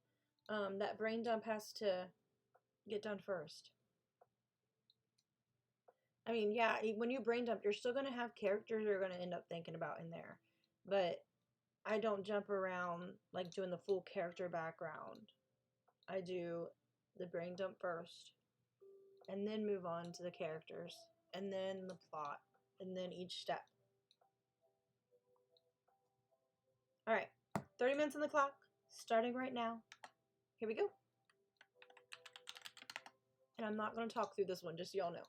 That brain dump has to get done first. I mean, yeah, when you brain dump, you're still going to have characters you're going to end up thinking about in there. But I don't jump around like doing the full character background. I do the brain dump first. And then move on to the characters, and then the plot, and then each step. Alright, 30 minutes on the clock, starting right now. Here we go. And I'm not going to talk through this one, just so y'all know.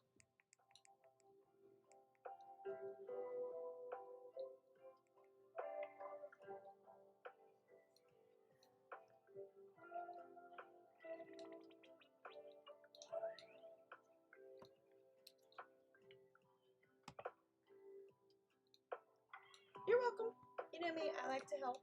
me, I like to help.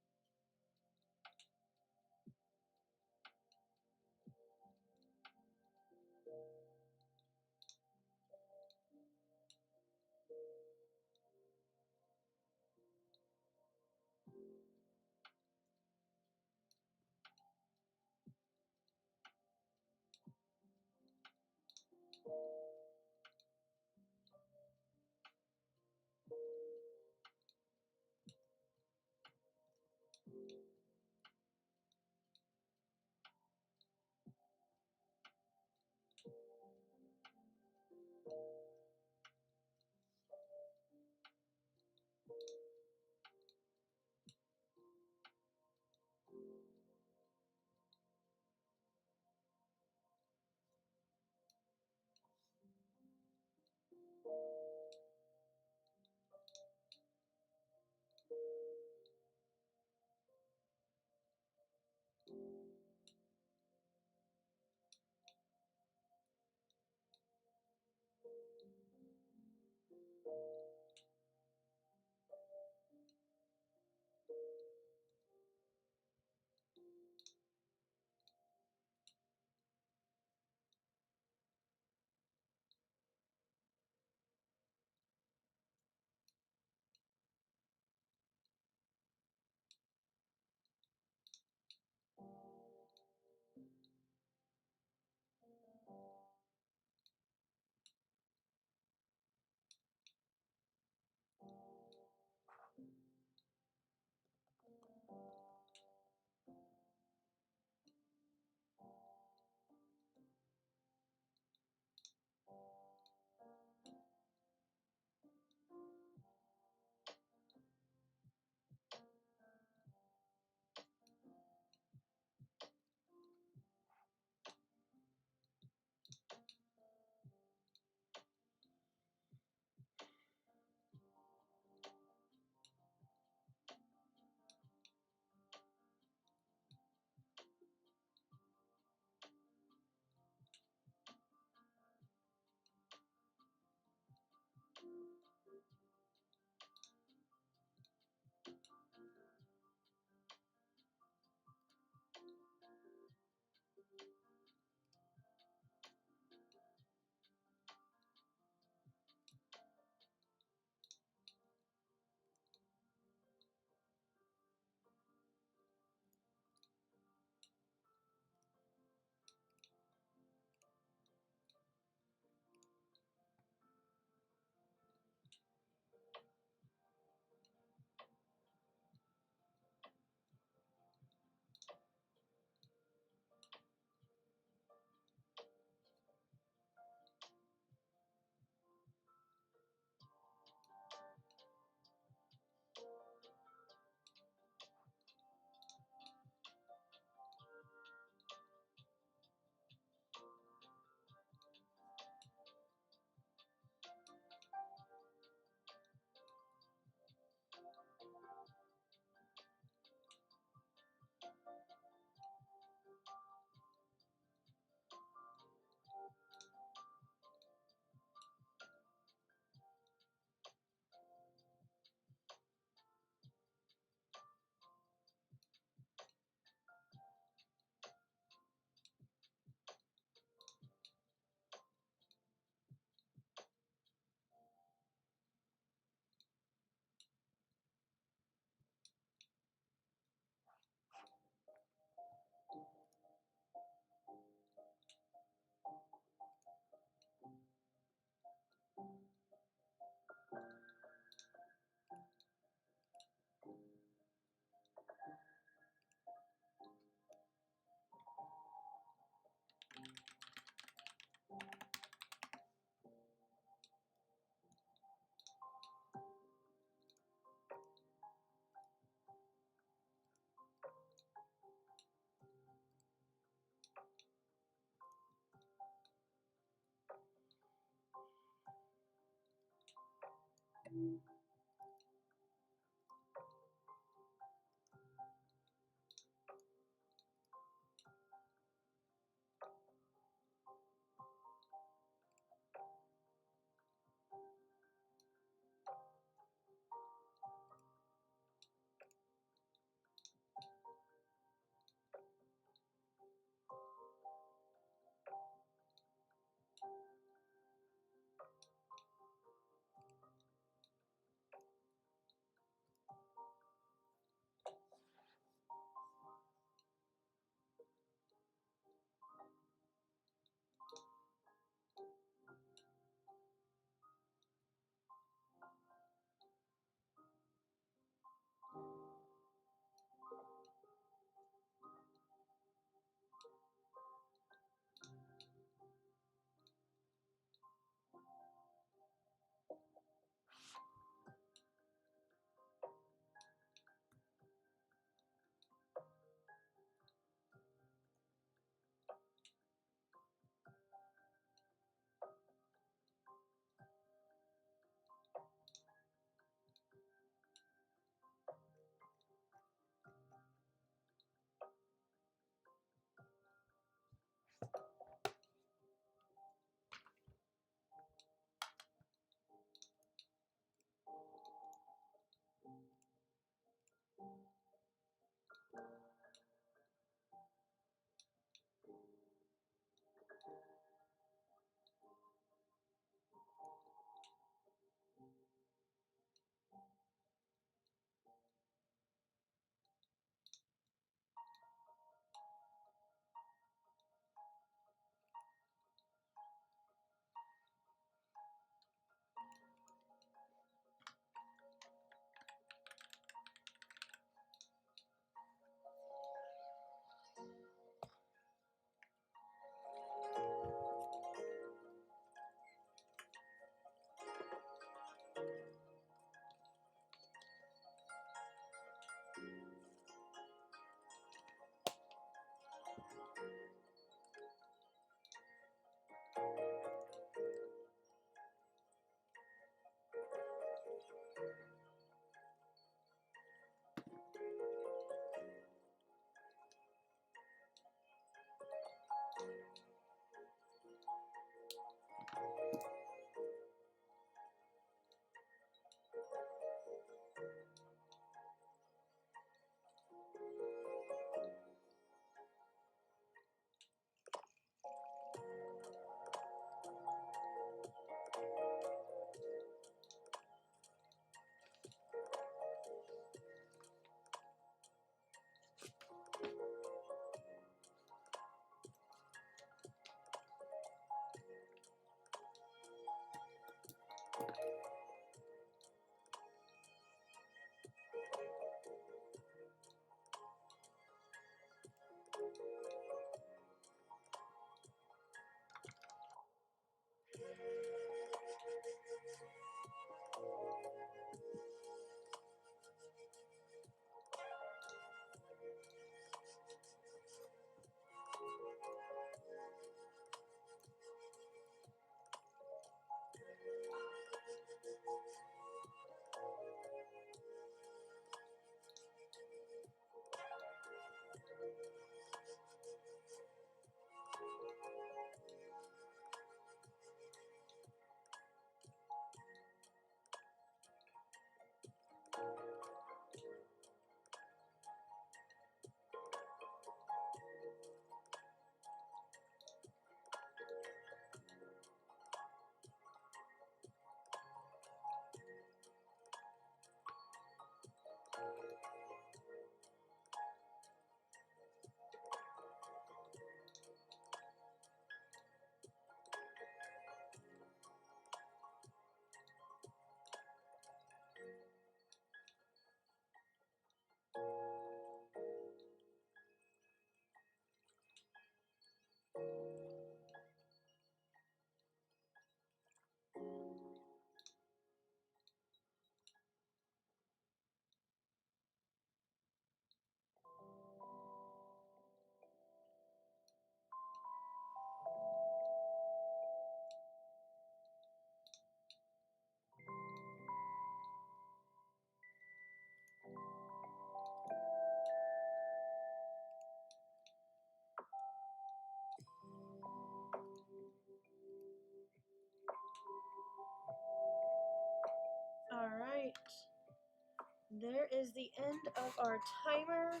there is the end of our timer.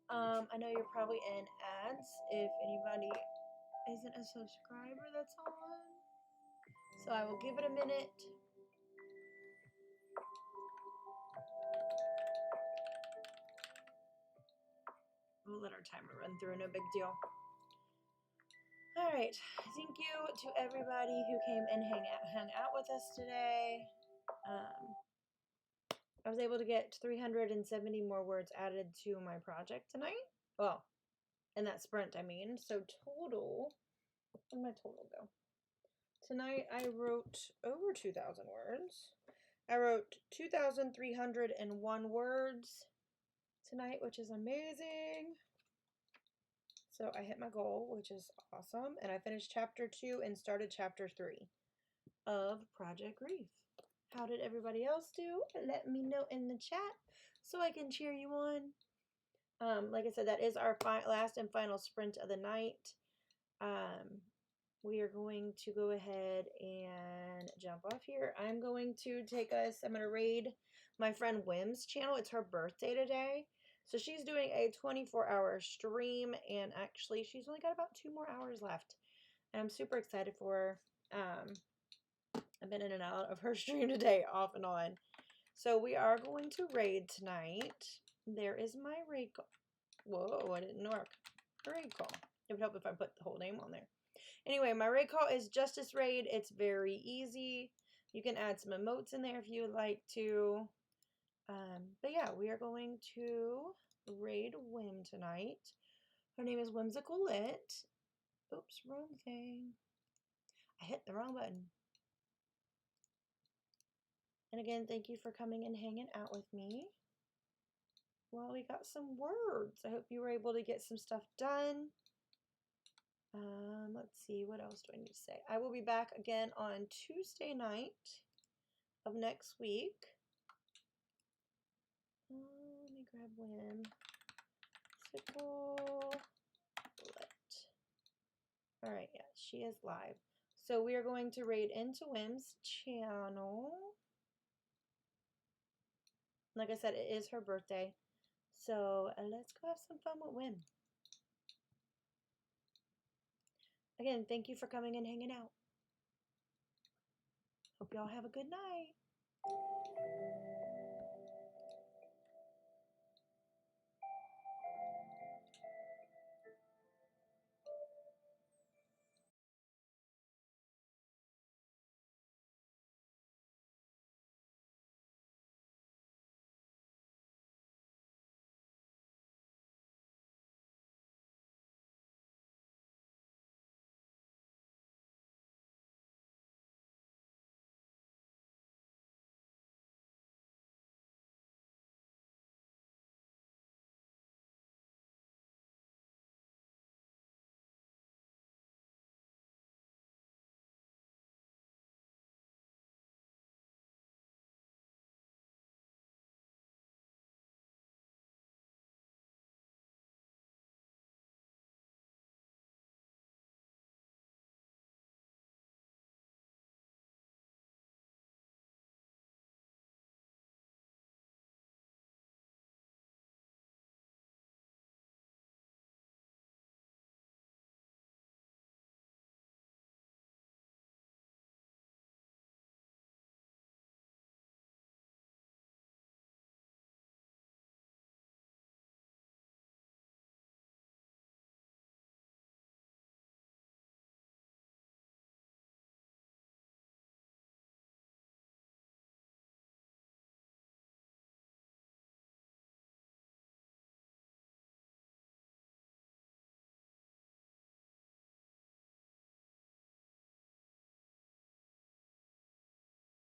I know you're probably in ads if anybody isn't a subscriber that's on. So I will give it a minute. We'll let our timer run through, no big deal. Alright, thank you to everybody who came and hung out with us today. I was able to get 370 more words added to my project tonight. Well, in that sprint, I mean. So total, where'd my total go? Tonight I wrote over 2,000 words. I wrote 2,301 words tonight, which is amazing. So I hit my goal, which is awesome. And I finished chapter 2 and started chapter 3 of Project Grief. How did everybody else do? Let me know in the chat so I can cheer you on. Like I said, that is our last and final sprint of the night. We are going to go ahead and jump off here. I'm going to raid my friend Wim's channel. It's her birthday today. So she's doing a 24-hour stream, and actually she's only got about 2 more hours left. And I'm super excited for her. I've been in and out of her stream today, off and on. So we are going to raid tonight. There is my raid call. Whoa, I didn't work. Raid call. It would help if I put the whole name on there. Anyway, my raid call is Justice Raid. It's very easy. You can add some emotes in there if you would like to. But yeah, we are going to raid Whim tonight. Her name is Whimsical Lit. Oops, wrong thing. I hit the wrong button. And again, thank you for coming and hanging out with me. Well, we got some words. I hope you were able to get some stuff done. Let's see, what else do I need to say? I will be back again on Tuesday night of next week. Let me grab Whim. Sickle. Alright, yeah, she is live. So we are going to raid into Whim's channel. Like I said, it is her birthday. So let's go have some fun with Whim. Again, thank you for coming and hanging out. Hope y'all have a good night.